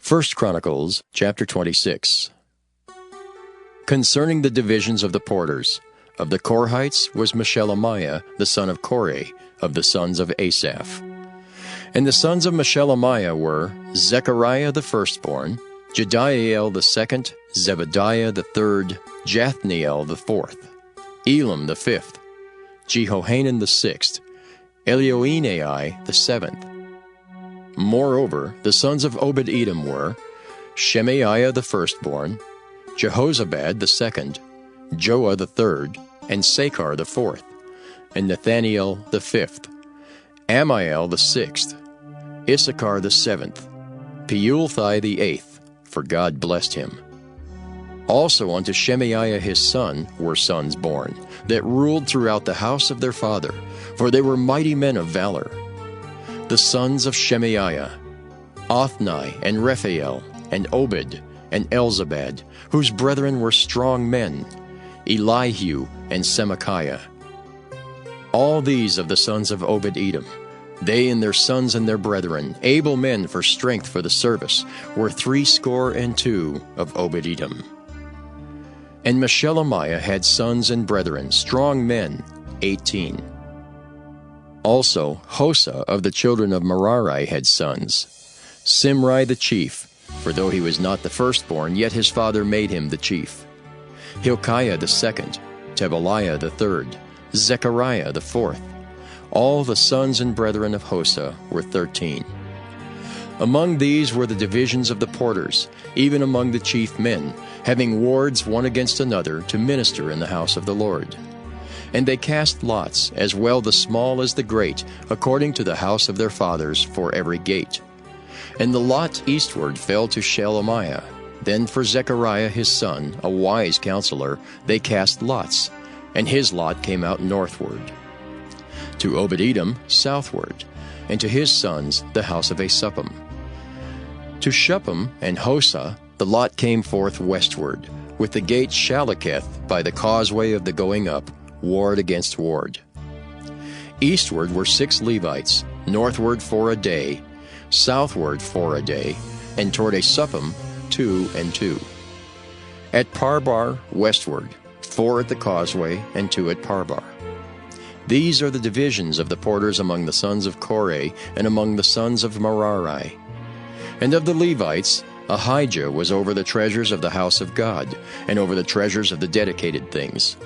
1 Chronicles chapter 26. Concerning the divisions of the porters, of the Korhites was Meshelemiah the son of Korah, of the sons of Asaph. And the sons of Meshelemiah were Zechariah the firstborn, Jediael the second, Zebadiah the third, Jathniel the fourth, Elam the fifth, Jehohanan the sixth, Elioenai the seventh. Moreover, the sons of Obed-Edom were Shemaiah the firstborn, Jehozabad the second, Joah the third, and Sakar the fourth, and Nathaniel the fifth, Amiel the sixth, Issachar the seventh, Peulthai the eighth, for God blessed him. Also unto Shemaiah his son were sons born, that ruled throughout the house of their father, for they were mighty men of valor. The sons of Shemaiah, Othni, and Rephael, and Obed, and Elzabad, whose brethren were strong men, Elihu, and Semachiah. All these of the sons of Obed-Edom, they and their sons and their brethren, able men for strength for the service, were 62 of Obed-Edom. And Meshelemiah had sons and brethren, strong men, 18. Also Hosa of the children of Merari had sons, Simri the chief, for though he was not the firstborn, yet his father made him the chief, Hilkiah the second, Tebaliah the third, Zechariah the fourth. All the sons and brethren of Hosa were 13. Among these were the divisions of the porters, even among the chief men, having wards one against another to minister in the house of the Lord. And they cast lots, as well the small as the great, according to the house of their fathers, for every gate. And the lot eastward fell to Shelemiah. Then for Zechariah his son, a wise counselor, they cast lots, and his lot came out northward. To Obed-Edom southward, and to his sons the house of Asuppam. To Shuppim and Hosa the lot came forth westward, with the gate Shaleketh by the causeway of the going up, ward against ward. Eastward were 6 Levites, northward 4 a day, southward 4 a day, and toward Asuppim 2 and 2. At Parbar westward, 4 at the causeway, and 2 at Parbar. These are the divisions of the porters among the sons of Korah and among the sons of Merari. And of the Levites, Ahijah was over the treasures of the house of God, and over the treasures of the dedicated things.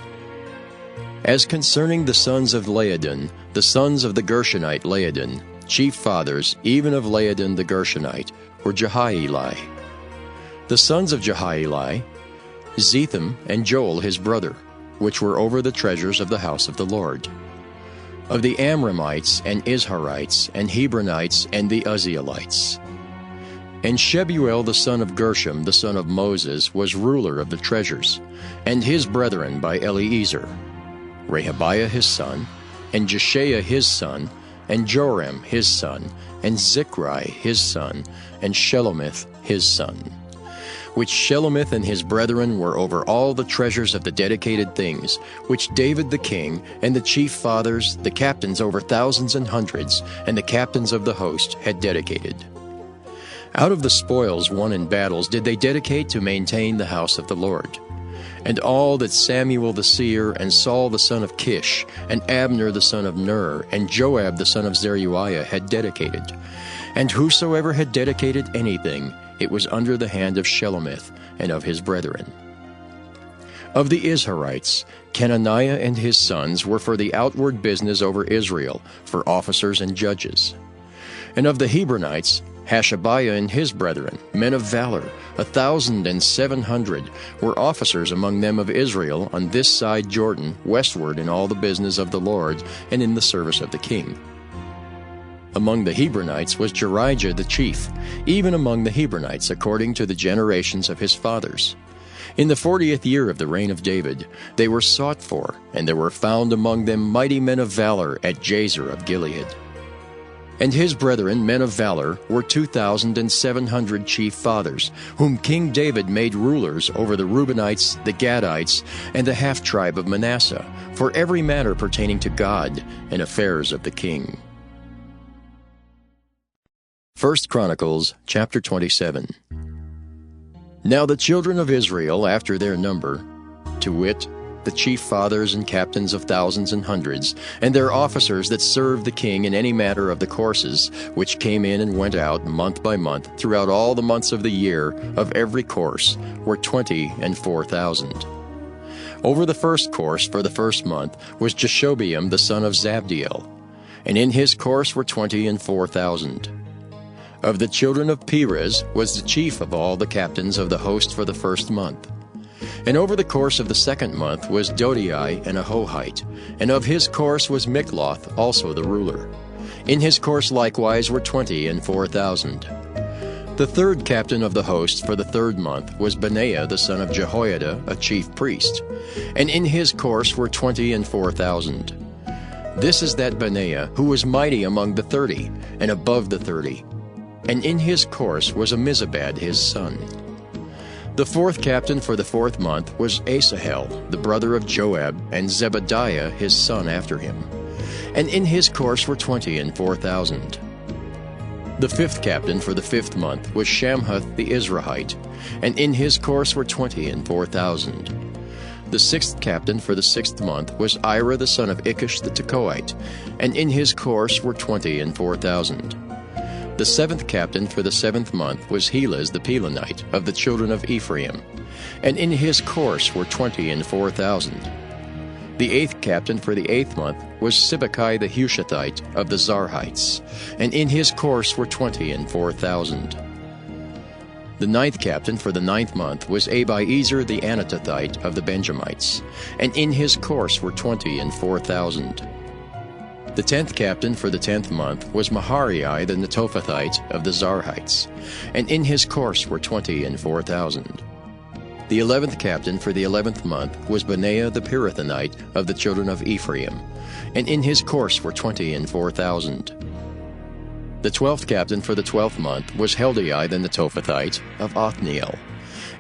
As concerning the sons of Laodin, the sons of the Gershonite Laodin, chief fathers, even of Laodin the Gershonite, were Jehieli. The sons of Jehieli, Zetham and Joel his brother, which were over the treasures of the house of the Lord. Of the Amramites and Izharites and Hebronites and the Uzzielites. And Shebuel the son of Gershom, the son of Moses, was ruler of the treasures, and his brethren by Eliezer, Rehabiah his son, and Jeshaiah his son, and Joram his son, and Zichri his son, and Shelomith his son. Which Shelomith and his brethren were over all the treasures of the dedicated things, which David the king, and the chief fathers, the captains over thousands and hundreds, and the captains of the host had dedicated. Out of the spoils won in battles did they dedicate to maintain the house of the Lord. And all that Samuel the seer, and Saul the son of Kish, and Abner the son of Ner, and Joab the son of Zeruiah had dedicated. And whosoever had dedicated anything, it was under the hand of Shelomith and of his brethren. Of the Izharites, Kenaniah and his sons were for the outward business over Israel, for officers and judges. And of the Hebronites, Hashabiah and his brethren, men of valor, 1,700, were officers among them of Israel on this side Jordan, westward in all the business of the Lord, and in the service of the king. Among the Hebronites was Jerijah the chief, even among the Hebronites according to the generations of his fathers. In the 40th year of the reign of David, they were sought for, and there were found among them mighty men of valor at Jazer of Gilead. And his brethren, men of valor, were 2,700 chief fathers, whom King David made rulers over the Reubenites, the Gadites, and the half-tribe of Manasseh, for every matter pertaining to God and affairs of the king. 1 Chronicles chapter 27. Now the children of Israel after their number, to wit, the chief fathers and captains of thousands and hundreds, and their officers that served the king in any matter of the courses, which came in and went out month by month throughout all the months of the year of every course, were 24,000. Over the first course for the first month was Jashobeam the son of Zabdiel, and in his course were 24,000. Of the children of Perez was the chief of all the captains of the host for the first month. And over the course of the second month was Dodai and Ahohite, and of his course was Mikloth also the ruler. In his course likewise were 24,000. The third captain of the host for the third month was Benaiah the son of Jehoiada, a chief priest, and in his course were 24,000. This is that Benaiah who was mighty among the 30, and above the 30. And in his course was Ammizabad his son. The fourth captain for the fourth month was Asahel, the brother of Joab, and Zebadiah his son after him. And in his course were 24,000. The fifth captain for the fifth month was Shamhuth the Israelite, and in his course were 24,000. The sixth captain for the sixth month was Ira the son of Ikish the Tekoite, and in his course were 24,000. The seventh captain for the seventh month was Helez the Pelonite of the children of Ephraim, and in his course were 24,000. The eighth captain for the eighth month was Sibbecai the Hushathite of the Zarhites, and in his course were 24,000. The ninth captain for the ninth month was Abiezer the Anatothite of the Benjamites, and in his course were 24,000. The tenth captain for the 10th month was Maharai the Netophathite of the Zarhites, and in his course were 24,000. The 11th captain for the 11th month was Benaiah the Pirathonite of the children of Ephraim, and in his course were 24,000. The 12th captain for the 12th month was Heldai the Netophathite of Othniel,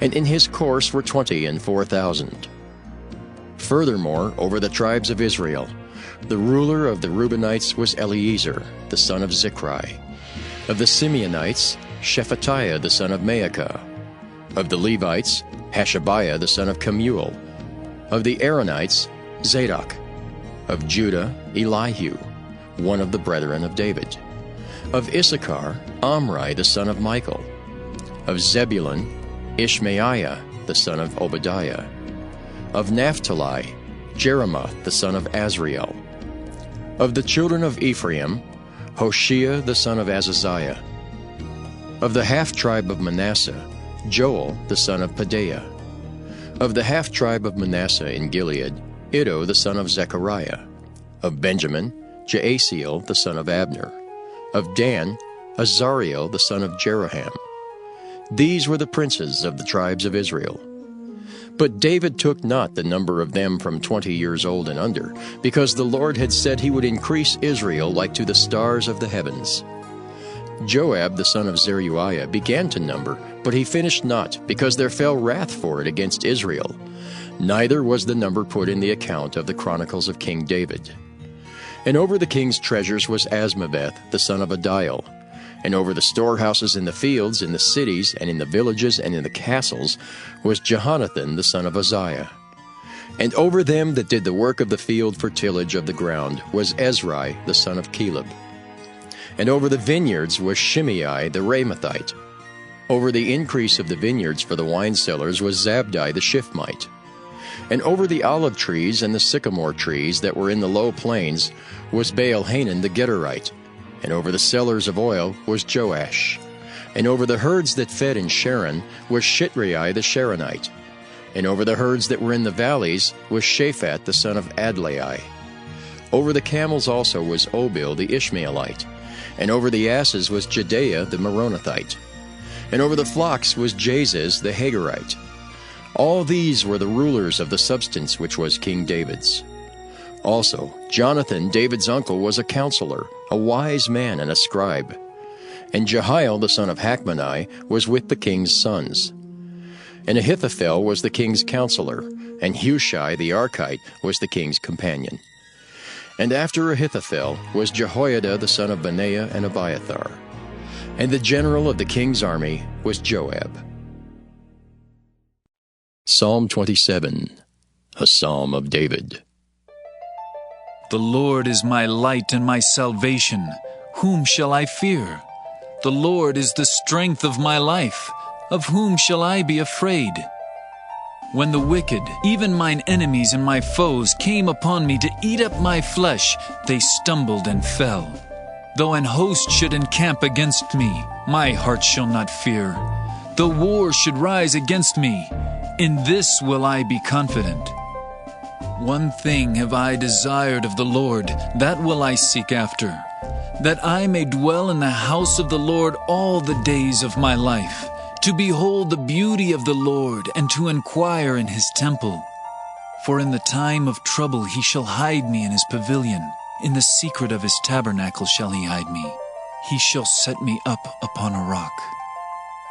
and in his course were 24,000. Furthermore, over the tribes of Israel, the ruler of the Reubenites was Eliezer, the son of Zichri. Of the Simeonites, Shephatiah the son of Maacah. Of the Levites, Hashabiah the son of Kemuel. Of the Aaronites, Zadok. Of Judah, Elihu, one of the brethren of David. Of Issachar, Omri the son of Michael. Of Zebulun, Ishmaiah the son of Obadiah. Of Naphtali, Jeremoth the son of Azriel. Of the children of Ephraim, Hoshea the son of Azaziah. Of the half-tribe of Manasseh, Joel the son of Pedaiah. Of the half-tribe of Manasseh in Gilead, Iddo the son of Zechariah. Of Benjamin, Jaasiel the son of Abner. Of Dan, Azariel the son of Jeroham. These were the princes of the tribes of Israel. But David took not the number of them from 20 years old and under, because the Lord had said he would increase Israel like to the stars of the heavens. Joab the son of Zeruiah began to number, but he finished not, because there fell wrath for it against Israel. Neither was the number put in the account of the chronicles of King David. And over the king's treasures was Asmaveth the son of Adiel. And over the storehouses in the fields, in the cities, and in the villages, and in the castles, was Jehonathan the son of Uzziah. And over them that did the work of the field for tillage of the ground was Ezrai the son of Caleb. And over the vineyards was Shimei the Ramathite. Over the increase of the vineyards for the wine cellars was Zabdi the Shiphmite. And over the olive trees and the sycamore trees that were in the low plains was Baal-Hanan the Gederite. And over the cellars of oil was Joash. And over the herds that fed in Sharon was Shitrai the Sharonite. And over the herds that were in the valleys was Shaphat the son of Adlai. Over the camels also was Obil the Ishmaelite. And over the asses was Jehdeiah the Meronothite. And over the flocks was Jaziz the Hagarite. All these were the rulers of the substance which was King David's. Also, Jonathan, David's uncle, was a counselor, a wise man and a scribe. And Jehiel the son of Hachmoni was with the king's sons. And Ahithophel was the king's counselor, and Hushai the Archite was the king's companion. And after Ahithophel was Jehoiada the son of Benaiah and Abiathar. and the general of the king's army was Joab. Psalm 27, a psalm of David. The Lord is my light and my salvation. Whom shall I fear? The Lord is the strength of my life. Of whom shall I be afraid? When the wicked, even mine enemies and my foes, came upon me to eat up my flesh, they stumbled and fell. Though an host should encamp against me, my heart shall not fear. Though war should rise against me, in this will I be confident. One thing have I desired of the Lord, that will I seek after, that I may dwell in the house of the Lord all the days of my life, to behold the beauty of the Lord, and to inquire in his temple. For in the time of trouble he shall hide me in his pavilion. In the secret of his tabernacle shall he hide me. He shall set me up upon a rock.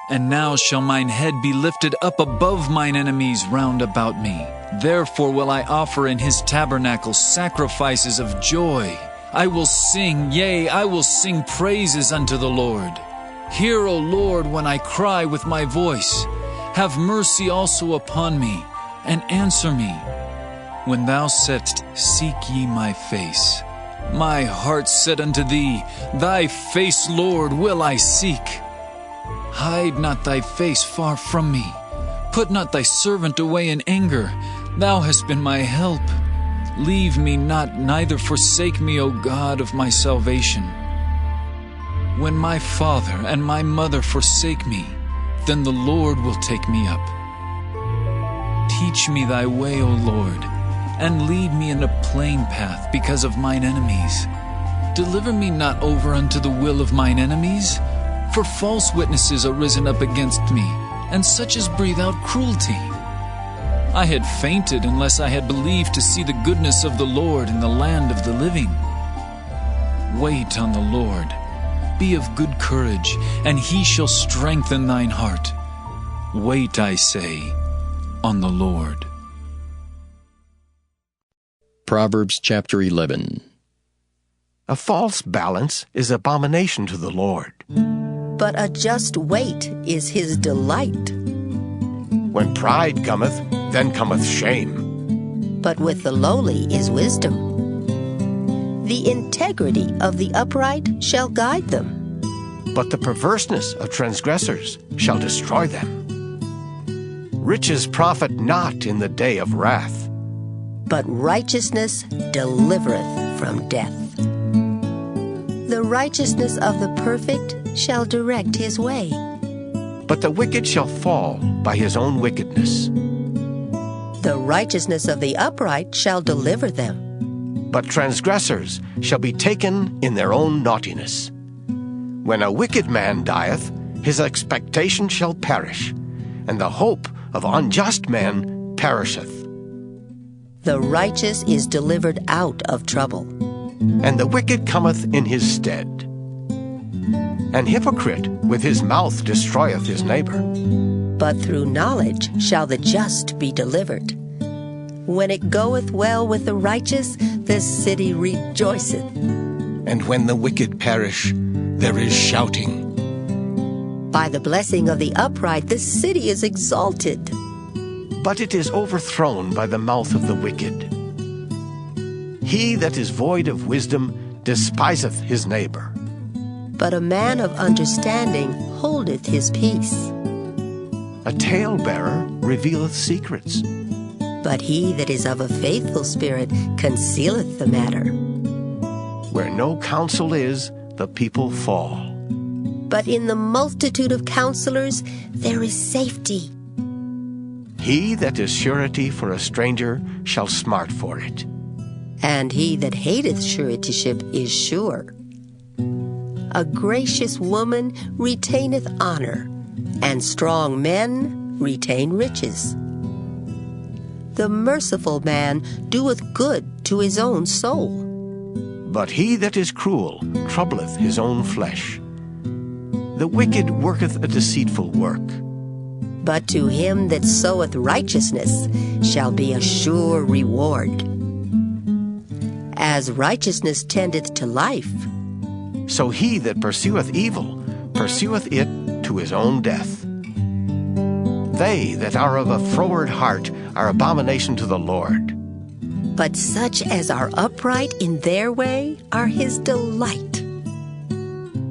And now shall mine head be lifted up above mine enemies round about me. Therefore will I offer in his tabernacle sacrifices of joy. I will sing, yea, I will sing praises unto the Lord. Hear, O Lord, when I cry with my voice. Have mercy also upon me, and answer me. When thou saidst, Seek ye my face, my heart said unto thee, Thy face, Lord, will I seek. Hide not thy face far from me. Put not thy servant away in anger. Thou hast been my help. Leave me not, neither forsake me, O God of my salvation. When my father and my mother forsake me, then the Lord will take me up. Teach me thy way, O Lord, and lead me in a plain path because of mine enemies. Deliver me not over unto the will of mine enemies, for false witnesses are risen up against me, and such as breathe out cruelty. I had fainted unless I had believed to see the goodness of the Lord in the land of the living. Wait on the Lord. Be of good courage, and he shall strengthen thine heart. Wait, I say, on the Lord. Proverbs chapter 11. A false balance is abomination to the Lord. But a just weight is his delight. When pride cometh, then cometh shame. But with the lowly is wisdom. The integrity of the upright shall guide them. But the perverseness of transgressors shall destroy them. Riches profit not in the day of wrath. But righteousness delivereth from death. The righteousness of the perfect shall direct his way. But the wicked shall fall by his own wickedness. The righteousness of the upright shall deliver them. But transgressors shall be taken in their own naughtiness. When a wicked man dieth, his expectation shall perish, and the hope of unjust men perisheth. The righteous is delivered out of trouble, and the wicked cometh in his stead. An hypocrite with his mouth destroyeth his neighbor. but through knowledge shall the just be delivered. When it goeth well with the righteous, the city rejoiceth. And when the wicked perish, there is shouting. By the blessing of the upright, the city is exalted. But it is overthrown by the mouth of the wicked. He that is void of wisdom despiseth his neighbor. But a man of understanding holdeth his peace. A talebearer revealeth secrets. But he that is of a faithful spirit concealeth the matter. Where no counsel is, the people fall. But in the multitude of counselors there is safety. He that is surety for a stranger shall smart for it. And he that hateth suretyship is sure. A gracious woman retaineth honor, and strong men retain riches. The merciful man doeth good to his own soul. But he that is cruel troubleth his own flesh. The wicked worketh a deceitful work. But to him that soweth righteousness shall be a sure reward. As righteousness tendeth to life, So he that pursueth evil pursueth it to his own death. They that are of a froward heart are abomination to the Lord. But such as are upright in their way are his delight.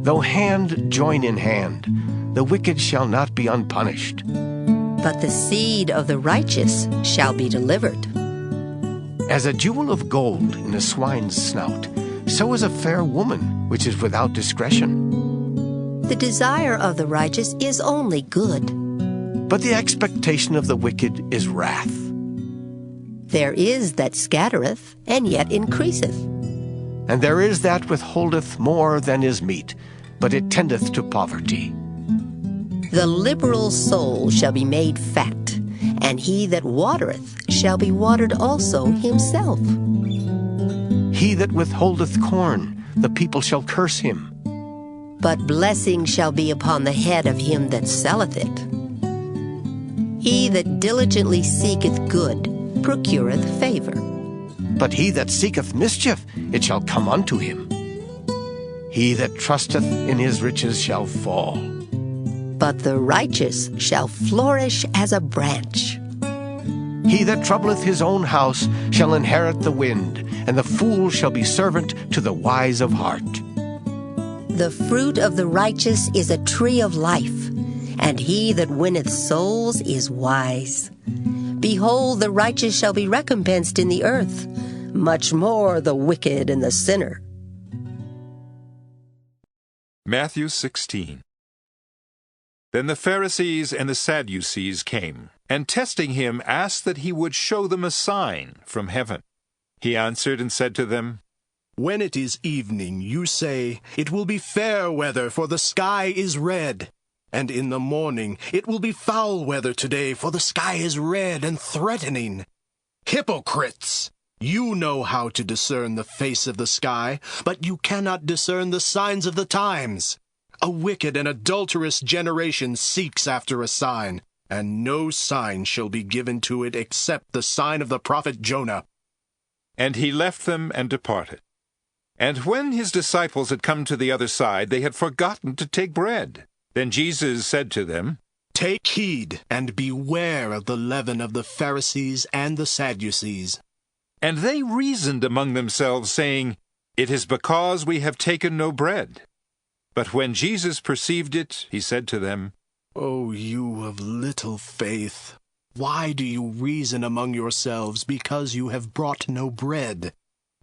Though hand join in hand, the wicked shall not be unpunished. But the seed of the righteous shall be delivered. As a jewel of gold in a swine's snout, so is a fair woman which is without discretion. The desire of the righteous is only good. But the expectation of the wicked is wrath. There is that scattereth, and yet increaseth. And there is that withholdeth more than is meet, but it tendeth to poverty. The liberal soul shall be made fat, and he that watereth shall be watered also himself. He that withholdeth corn, the people shall curse him. But blessing shall be upon the head of him that selleth it. He that diligently seeketh good procureth favor. But he that seeketh mischief, it shall come unto him. He that trusteth in his riches shall fall. But the righteous shall flourish as a branch. He that troubleth his own house shall inherit the wind, and the fool shall be servant to the wise of heart. The fruit of the righteous is a tree of life, and he that winneth souls is wise. Behold, the righteous shall be recompensed in the earth, much more the wicked and the sinner. Matthew 16. Then the Pharisees and the Sadducees came, and testing him asked that he would show them a sign from heaven. He answered and said to them, When it is evening, you say, It will be fair weather, for the sky is red. And in the morning, it will be foul weather today, for the sky is red and threatening. Hypocrites! You know how to discern the face of the sky, but you cannot discern the signs of the times. A wicked and adulterous generation seeks after a sign, and no sign shall be given to it except the sign of the prophet Jonah. And he left them and departed. And when his disciples had come to the other side, they had forgotten to take bread. Then Jesus said to them, Take heed, and beware of the leaven of the Pharisees and the Sadducees. And they reasoned among themselves, saying, It is because we have taken no bread. But when Jesus perceived it, he said to them, O you of little faith, why do you reason among yourselves because you have brought no bread?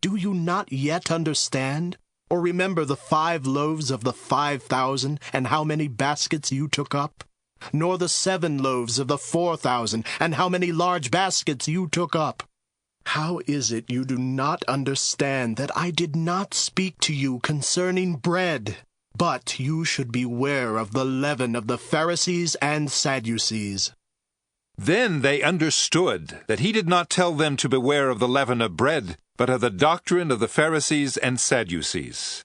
Do you not yet understand? Or remember the 5 loaves of the 5,000, and how many baskets you took up? Nor the 7 loaves of the 4,000, and how many large baskets you took up? How is it you do not understand that I did not speak to you concerning bread? But you should beware of the leaven of the Pharisees and Sadducees. Then they understood that he did not tell them to beware of the leaven of bread, but of the doctrine of the Pharisees and Sadducees.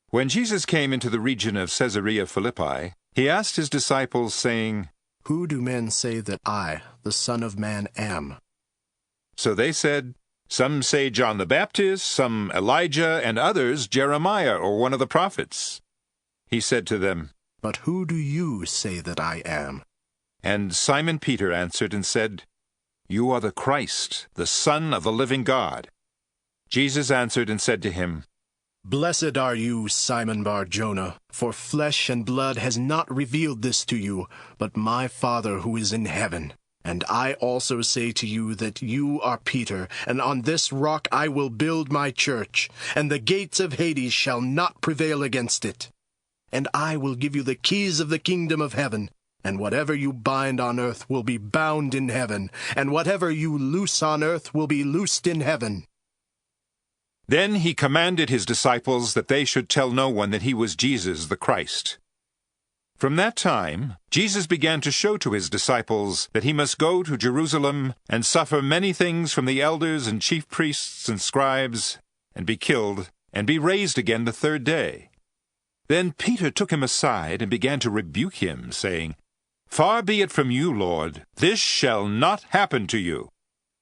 When Jesus came into the region of Caesarea Philippi, he asked his disciples, saying, Who do men say that I, the Son of Man, am? So they said, Some say John the Baptist, some Elijah, and others Jeremiah or one of the prophets. He said to them, But who do you say that I am? And Simon Peter answered and said, You are the Christ, the Son of the living God. Jesus answered and said to him, Blessed are you, Simon Bar-Jonah, for flesh and blood has not revealed this to you, but my Father who is in heaven. And I also say to you that you are Peter, and on this rock I will build my church, and the gates of Hades shall not prevail against it. And I will give you the keys of the kingdom of heaven, and whatever you bind on earth will be bound in heaven, and whatever you loose on earth will be loosed in heaven. Then he commanded his disciples that they should tell no one that he was Jesus the Christ. From that time, Jesus began to show to his disciples that he must go to Jerusalem and suffer many things from the elders and chief priests and scribes, and be killed, and be raised again the 3rd day. Then Peter took him aside and began to rebuke him, saying, Far be it from you, Lord, this shall not happen to you.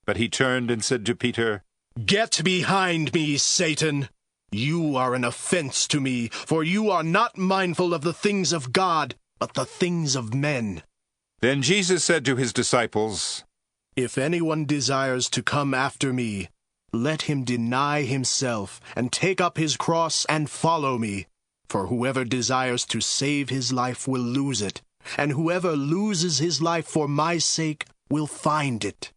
But he turned and said to Peter, Get behind me, Satan! You are an offense to me, for you are not mindful of the things of God, but the things of men." Then Jesus said to his disciples, "If anyone desires to come after me, let him deny himself and take up his cross and follow me. For whoever desires to save his life will lose it, and whoever loses his life for my sake will find it.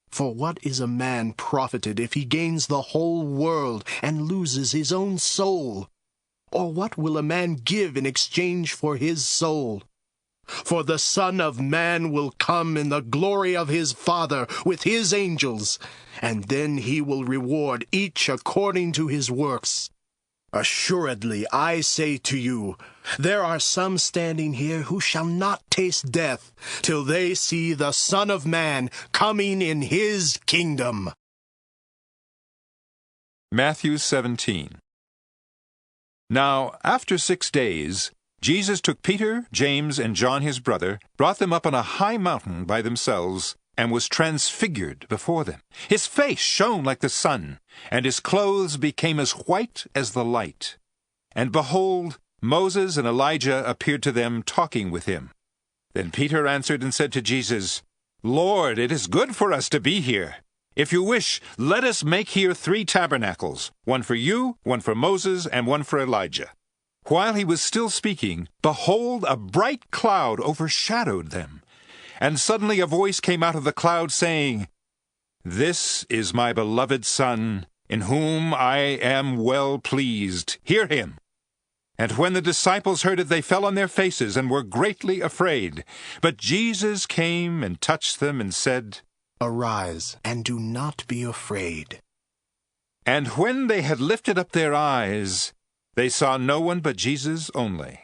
For what is a man profited if he gains the whole world and loses his own soul? Or what will a man give in exchange for his soul? For the Son of Man will come in the glory of his Father with his angels, and then he will reward each according to his works. Assuredly, I say to you, there are some standing here who shall not taste death till they see the Son of Man coming in his kingdom." Matthew 17. Now, after 6 days, Jesus took Peter, James, and John his brother, brought them up on a high mountain by themselves, and was transfigured before them. His face shone like the sun, and his clothes became as white as the light. And behold, Moses and Elijah appeared to them, talking with him. Then Peter answered and said to Jesus, "Lord, it is good for us to be here. If you wish, let us make here 3 tabernacles, one for you, one for Moses, and one for Elijah." While he was still speaking, behold, a bright cloud overshadowed them. And suddenly a voice came out of the cloud, saying, "This is my beloved Son, in whom I am well pleased. Hear him." And when the disciples heard it, they fell on their faces and were greatly afraid. But Jesus came and touched them and said, "Arise, and do not be afraid." And when they had lifted up their eyes, they saw no one but Jesus only.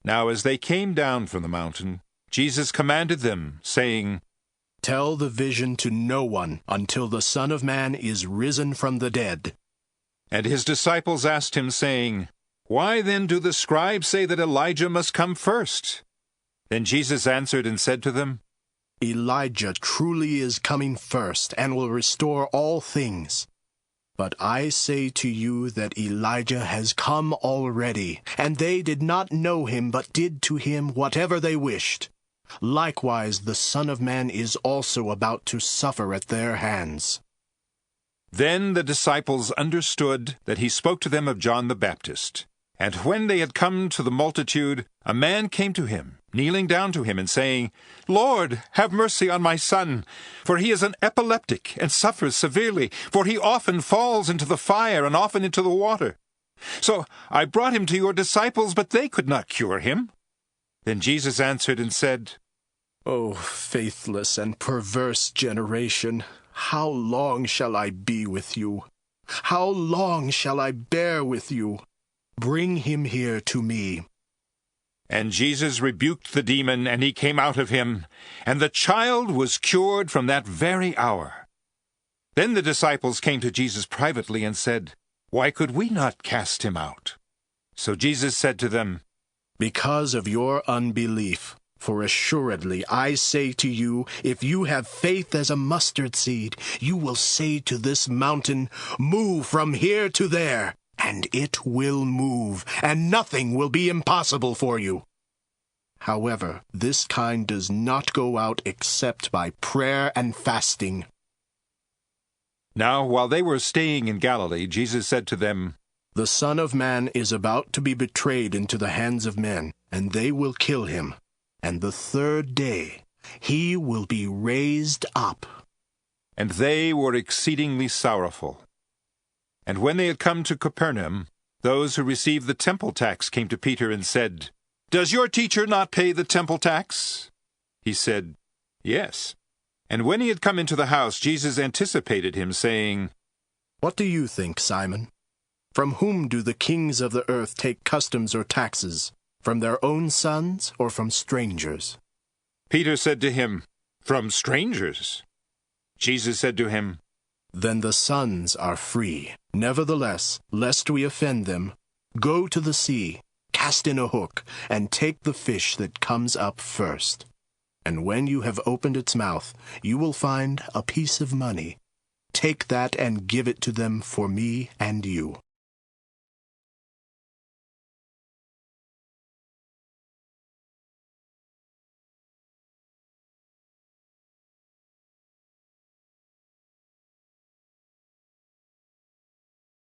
Now as they came down from the mountain, Jesus commanded them, saying, "Tell the vision to no one until the Son of Man is risen from the dead." And his disciples asked him, saying, "Why then do the scribes say that Elijah must come first?" Then Jesus answered and said to them, "Elijah truly is coming first and will restore all things. But I say to you that Elijah has come already, and they did not know him, but did to him whatever they wished. Likewise the Son of Man is also about to suffer at their hands." Then the disciples understood that he spoke to them of John the Baptist. And when they had come to the multitude, a man came to him, kneeling down to him and saying, "Lord, have mercy on my son, for he is an epileptic and suffers severely, for he often falls into the fire and often into the water. So I brought him to your disciples, but they could not cure him." Then Jesus answered and said, "O faithless and perverse generation, how long shall I be with you? How long shall I bear with you? Bring him here to me." And Jesus rebuked the demon, and he came out of him, and the child was cured from that very hour. Then the disciples came to Jesus privately and said, "Why could we not cast him out?" So Jesus said to them, "Because of your unbelief. For assuredly I say to you, if you have faith as a mustard seed, you will say to this mountain, 'Move from here to there,' and it will move, and nothing will be impossible for you. However, this kind does not go out except by prayer and fasting." Now while they were staying in Galilee, Jesus said to them, "The Son of Man is about to be betrayed into the hands of men, and they will kill him. And the 3rd day he will be raised up." And they were exceedingly sorrowful. And when they had come to Capernaum, those who received the temple tax came to Peter and said, "Does your teacher not pay the temple tax?" He said, "Yes." And when he had come into the house, Jesus anticipated him, saying, "What do you think, Simon? From whom do the kings of the earth take customs or taxes? From their own sons or from strangers?" Peter said to him, "From strangers." Jesus said to him, "Then the sons are free. Nevertheless, lest we offend them, go to the sea, cast in a hook, and take the fish that comes up first. And when you have opened its mouth, you will find a piece of money. Take that and give it to them for me and you.